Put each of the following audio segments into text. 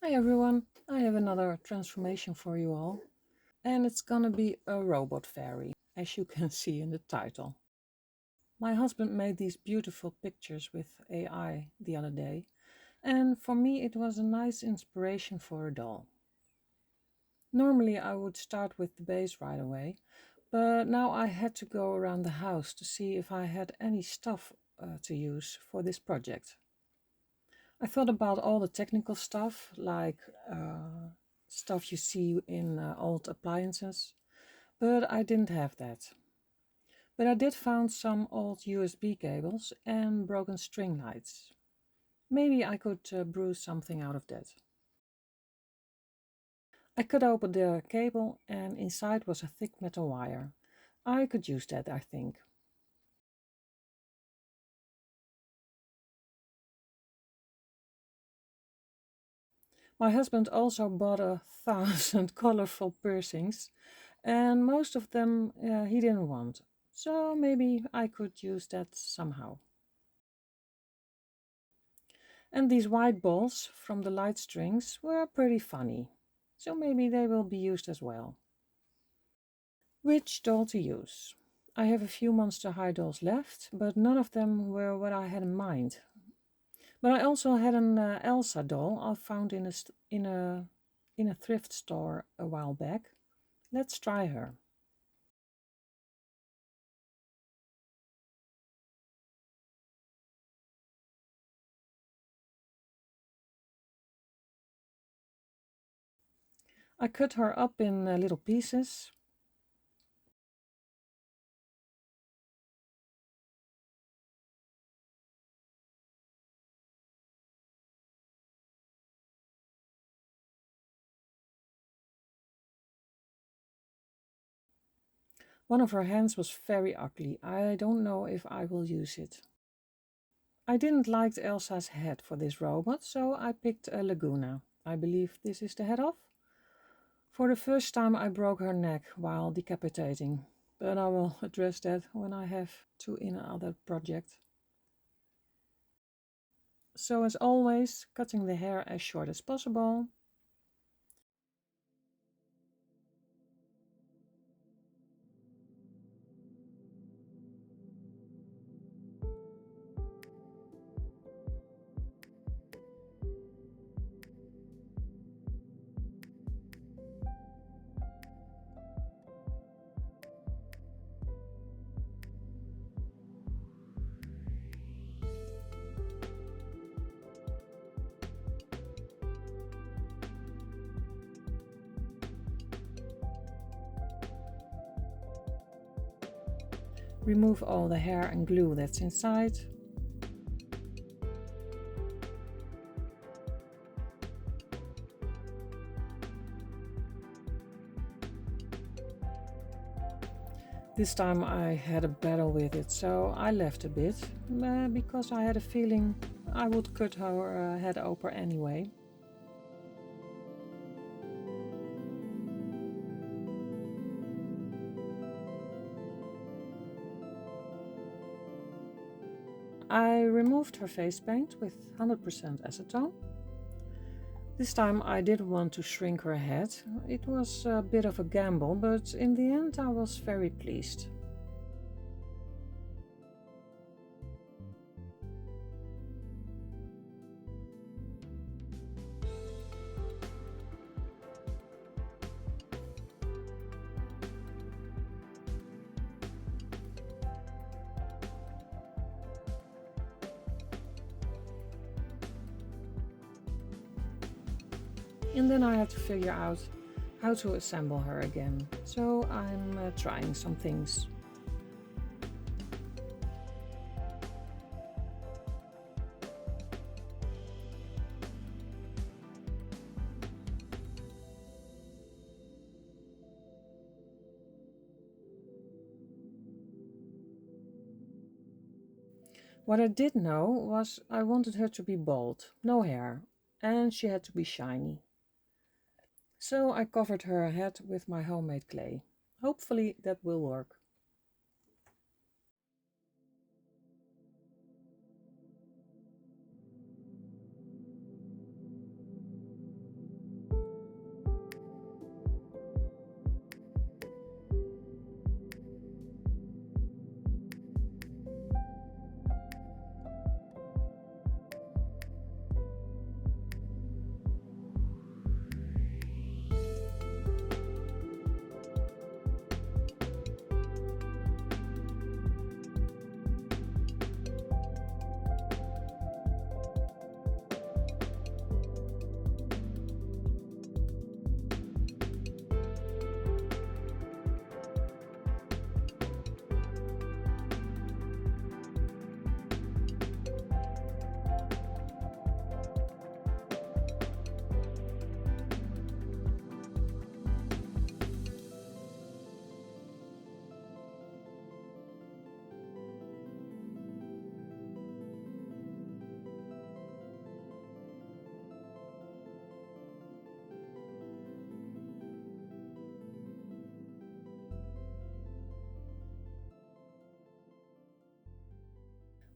Hi everyone, I have another transformation for you all, and it's gonna be a robot fairy, as you can see in the title. My husband made these beautiful pictures with AI the other day, and for me it was a nice inspiration for a doll. Normally I would start with the base right away, but now I had to go around the house to see if I had any stuff to use for this project. I thought about all the technical stuff, like stuff you see in old appliances, but I didn't have that. But I did found some old USB cables and broken string lights. Maybe I could brew something out of that. I cut open the cable and inside was a thick metal wire. I could use that, I think. My husband also bought 1,000 colorful piercings, and most of them he didn't want. So maybe I could use that somehow. And these white balls from the light strings were pretty funny. So maybe they will be used as well. Which doll to use? I have a few Monster High dolls left, but none of them were what I had in mind. But I also had an Elsa doll I found in a thrift store a while back. Let's try her. I cut her up in little pieces. One of her hands was very ugly. I don't know if I will use it. I didn't like Elsa's head for this robot, so I picked a Laguna. I believe this is the head of. For the first time I broke her neck while decapitating, but I will address that when I have to in another project. So as always, cutting the hair as short as possible. Remove all the hair and glue that's inside. This time I had a battle with it, so I left a bit, because I had a feeling I would cut her head open anyway. I removed her face paint with 100% acetone. This time I didn't want to shrink her head. It was a bit of a gamble, but in the end I was very pleased. And then I had to figure out how to assemble her again. So I'm trying some things. What I did know was I wanted her to be bald, no hair, and she had to be shiny. So I covered her head with my homemade clay. Hopefully that will work.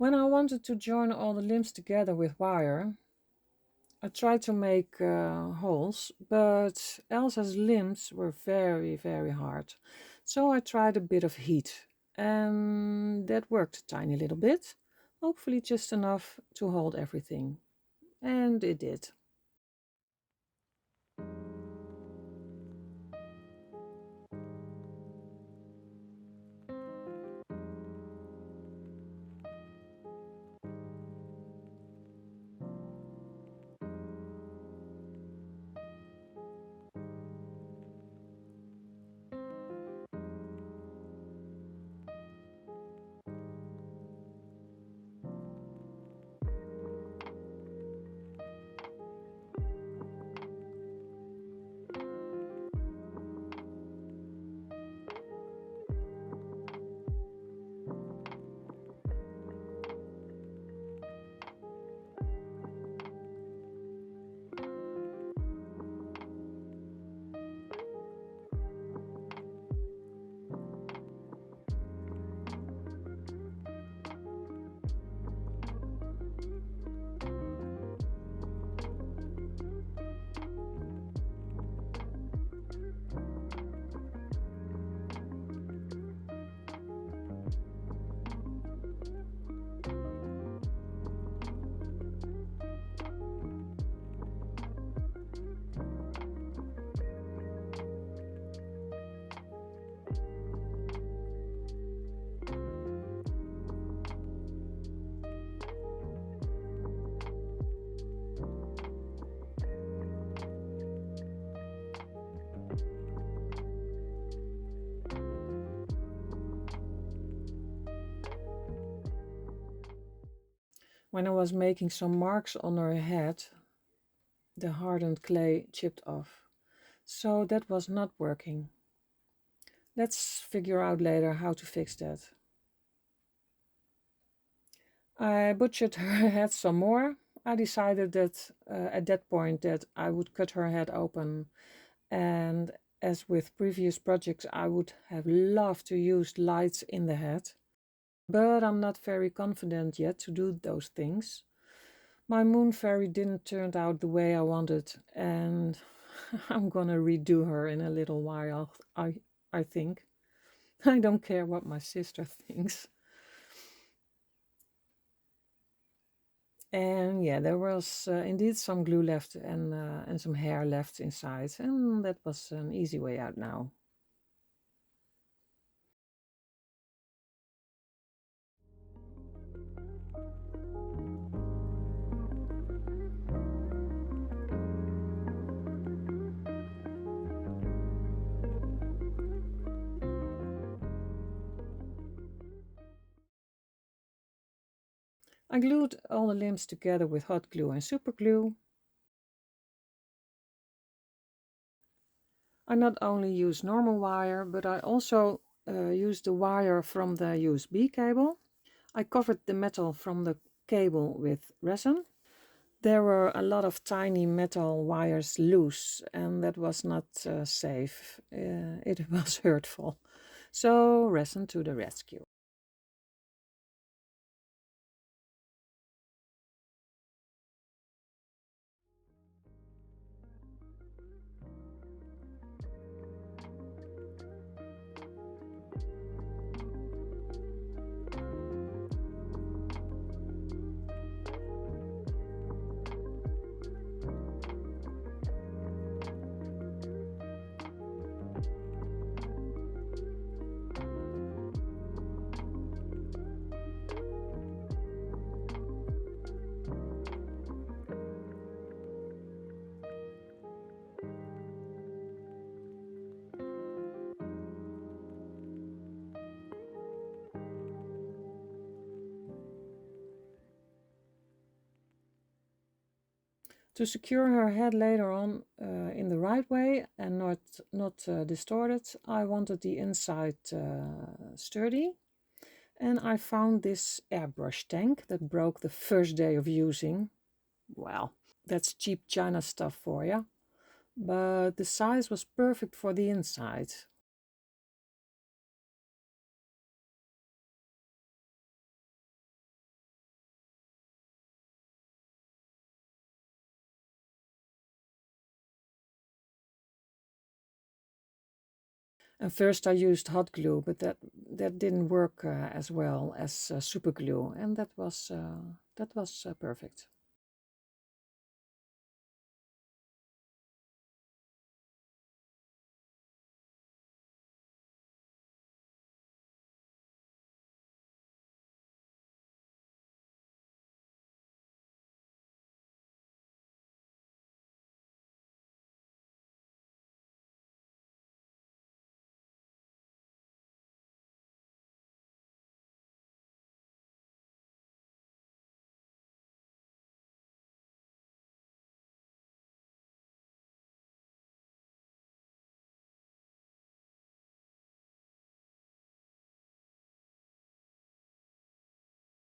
When I wanted to join all the limbs together with wire, I tried to make holes, but Elsa's limbs were very, very hard. So I tried a bit of heat, and that worked a tiny little bit, hopefully just enough to hold everything. And it did. When I was making some marks on her head, the hardened clay chipped off. So that was not working. Let's figure out later how to fix that. I butchered her head some more. I decided that at that point that I would cut her head open, and as with previous projects I would have loved to use lights in the head, but I'm not very confident yet to do those things. My moon fairy didn't turn out the way I wanted, and I'm gonna redo her in a little while, I think. I don't care what my sister thinks. And yeah, there was indeed some glue left and some hair left inside, and that was an easy way out now. I glued all the limbs together with hot glue and super glue. I not only use normal wire, but I also use the wire from the USB cable. I covered the metal from the cable with resin. There were a lot of tiny metal wires loose, and that was not safe. It was hurtful. So resin to the rescue. To secure her head later on in the right way and not distorted, I wanted the inside sturdy. And I found this airbrush tank that broke the first day of using. Well, that's cheap China stuff for you. But the size was perfect for the inside. And first I used hot glue, but that didn't work as well as super glue, and that was perfect.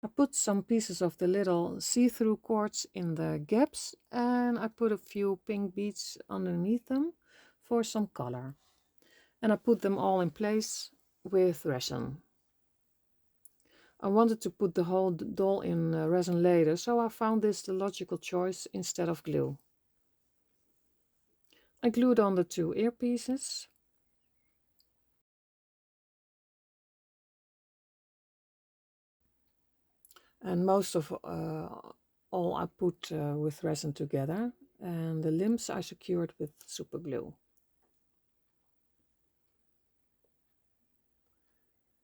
I put some pieces of the little see-through cords in the gaps, and I put a few pink beads underneath them for some color. And I put them all in place with resin. I wanted to put the whole doll in resin later, so I found this the logical choice instead of glue. I glued on the two earpieces. And most of all I put with resin together, and the limbs I secured with super glue.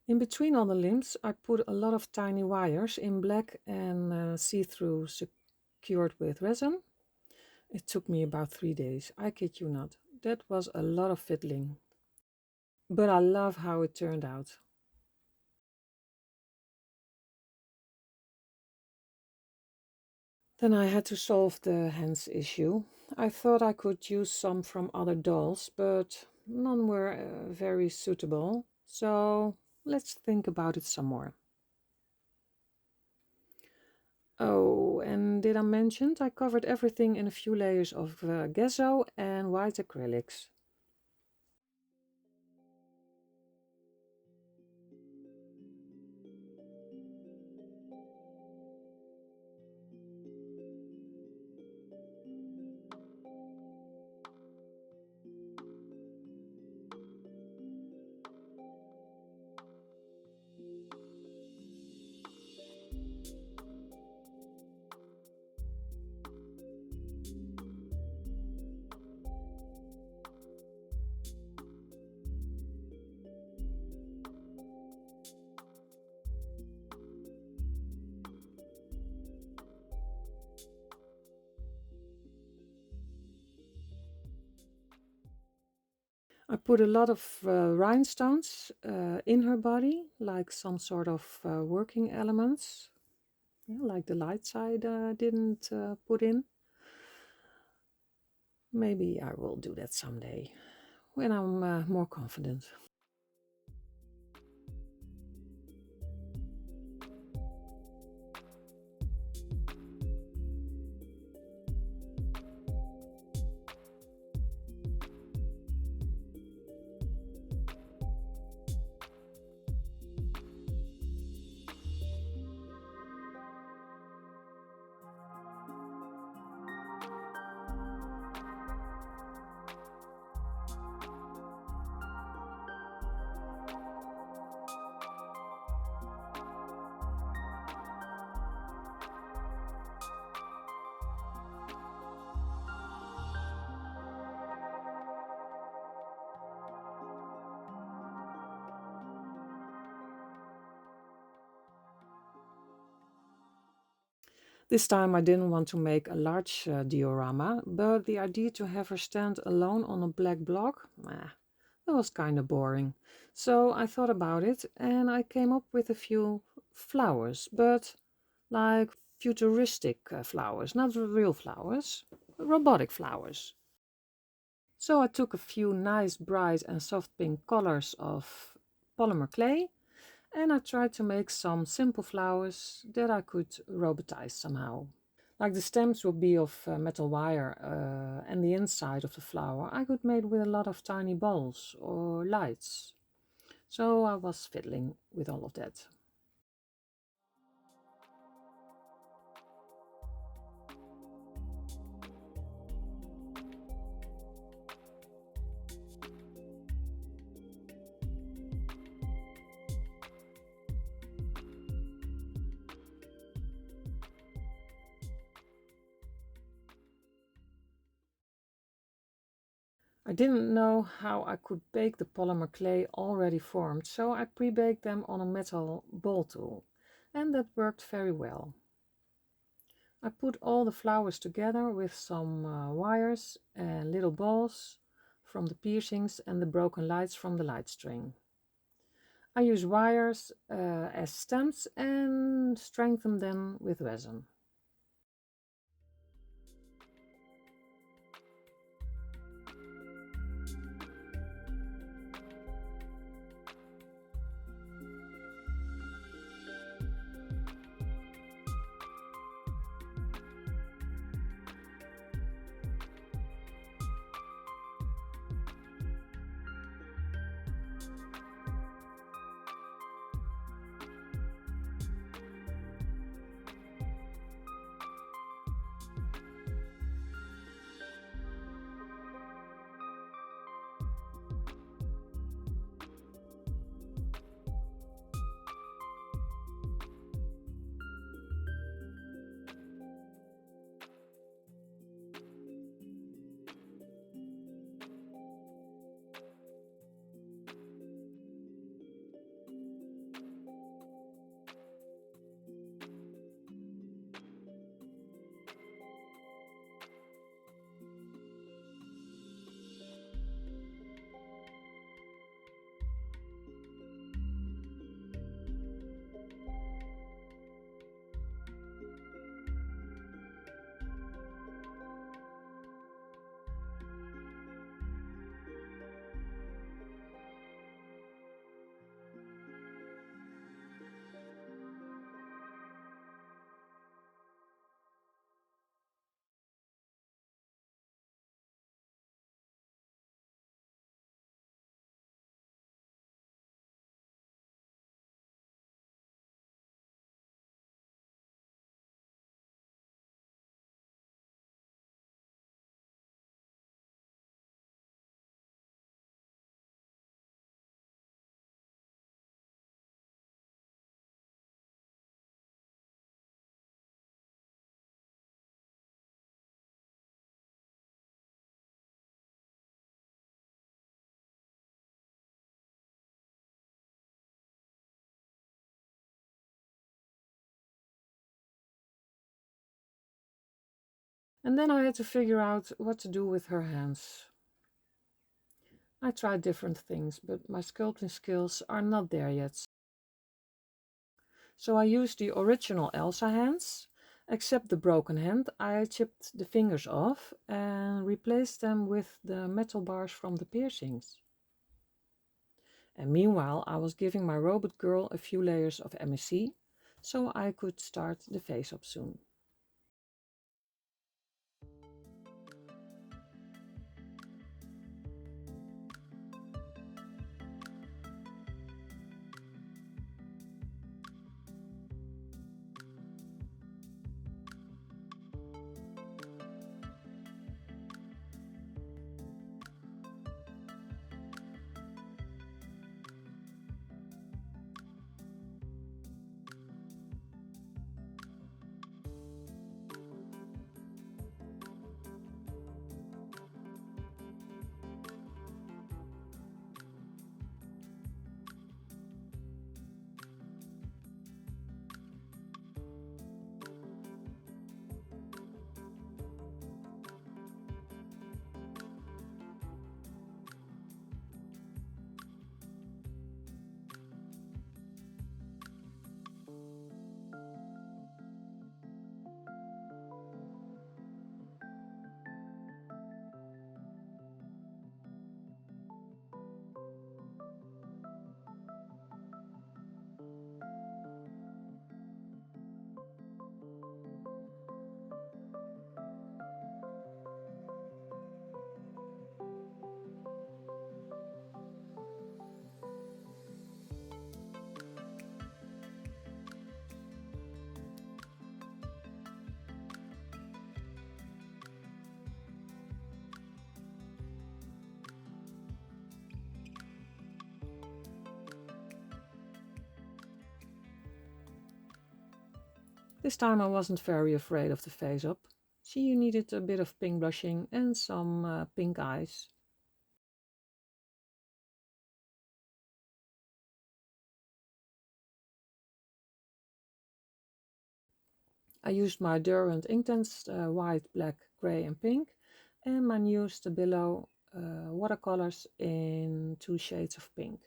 In between all the limbs I put a lot of tiny wires in black and see-through secured with resin. It took me about 3 days, I kid you not. That was a lot of fiddling. But I love how it turned out. Then I had to solve the hands issue. I thought I could use some from other dolls, but none were very suitable. So let's think about it some more. Oh, and did I mention I covered everything in a few layers of gesso and white acrylics. I put a lot of rhinestones in her body, like some sort of working elements, yeah, like the light side didn't put in. Maybe I will do that someday, when I'm more confident. This time I didn't want to make a large diorama, but the idea to have her stand alone on a black block, that was kind of boring. So I thought about it and I came up with a few flowers, but like futuristic flowers, not real flowers, robotic flowers. So I took a few nice bright and soft pink colors of polymer clay, and I tried to make some simple flowers that I could robotize somehow. Like the stems would be of metal wire, and the inside of the flower I could make with a lot of tiny balls or lights. So I was fiddling with all of that. I didn't know how I could bake the polymer clay already formed, so I pre-baked them on a metal ball tool, and that worked very well. I put all the flowers together with some wires and little balls from the piercings and the broken lights from the light string. I use wires as stems and strengthen them with resin. And then I had to figure out what to do with her hands. I tried different things, but my sculpting skills are not there yet. So I used the original Elsa hands, except the broken hand. I chipped the fingers off and replaced them with the metal bars from the piercings. And meanwhile, I was giving my robot girl a few layers of MSC, so I could start the face up soon. This time I wasn't very afraid of the face up. She needed a bit of pink blushing and some pink eyes. I used my Derwent Inktense white, black, grey and pink, and my new Stabilo watercolors in 2 shades of pink.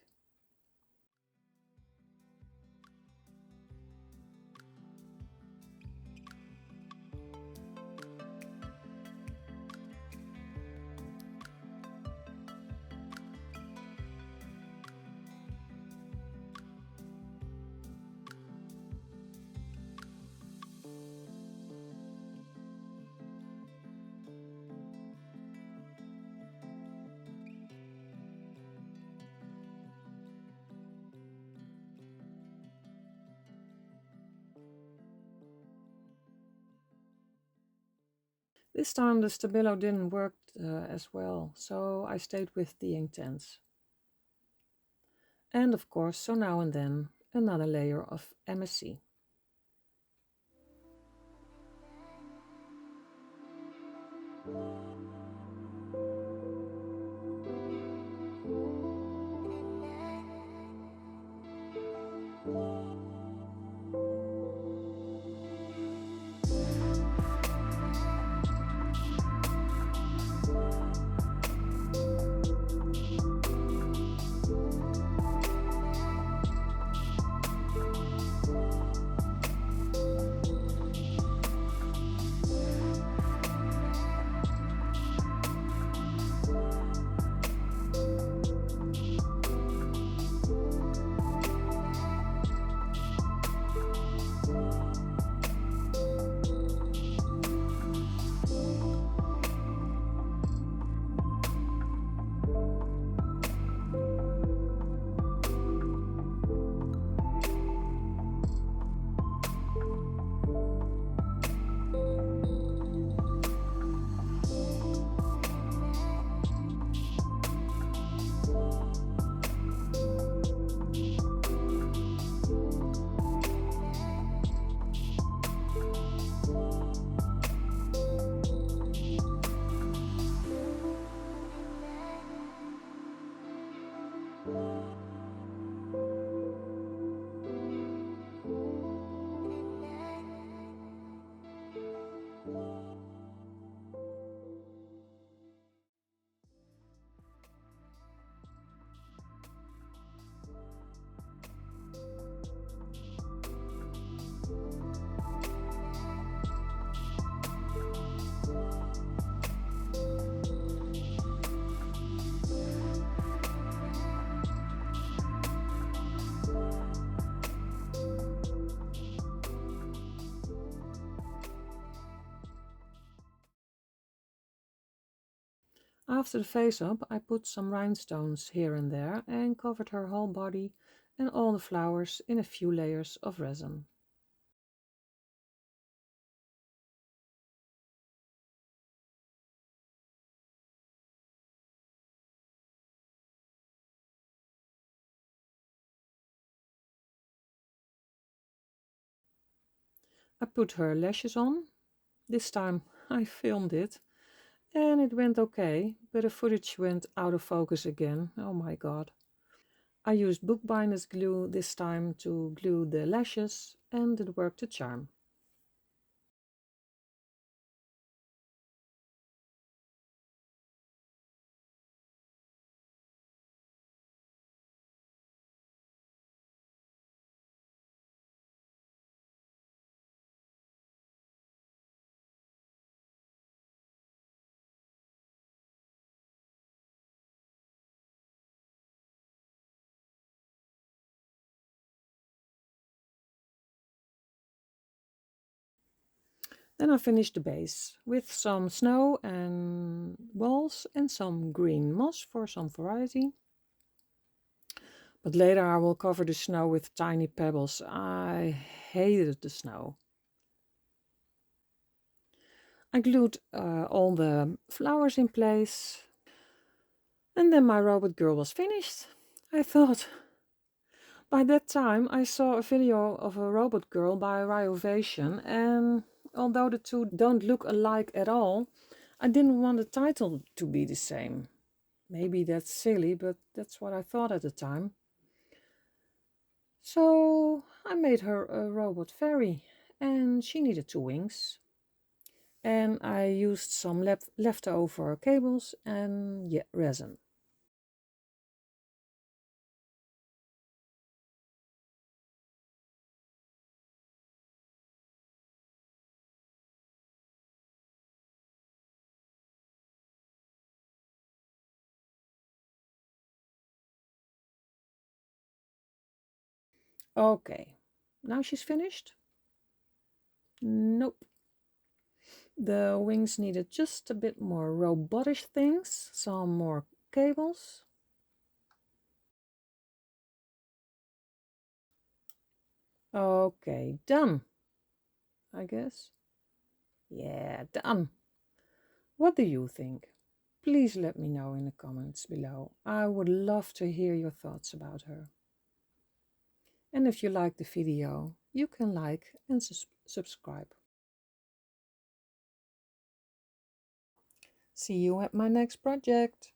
This time the Stabilo didn't work as well, so I stayed with the Inktense. And of course, so now and then, another layer of MSC. After the face-up, I put some rhinestones here and there and covered her whole body and all the flowers in a few layers of resin. I put her lashes on. This time I filmed it and it went okay, but the footage went out of focus again. Oh my god. I used bookbinder's glue this time to glue the lashes and it worked a charm. Then I finished the base with some snow and walls and some green moss for some variety. But later I will cover the snow with tiny pebbles. I hated the snow. I glued all the flowers in place. And then my robot girl was finished. I thought. By that time I saw a video of a robot girl by Ryovation, and although the two don't look alike at all, I didn't want the title to be the same. Maybe that's silly, but that's what I thought at the time. So I made her a robot fairy, and she needed 2 wings. And I used some leftover cables and yeah, resin. Okay, now she's finished? Nope. The wings needed just a bit more robotish things, some more cables. Okay, done, I guess. Yeah, done. What do you think? Please let me know in the comments below. I would love to hear your thoughts about her. And if you like the video, you can like and subscribe. See you at my next project.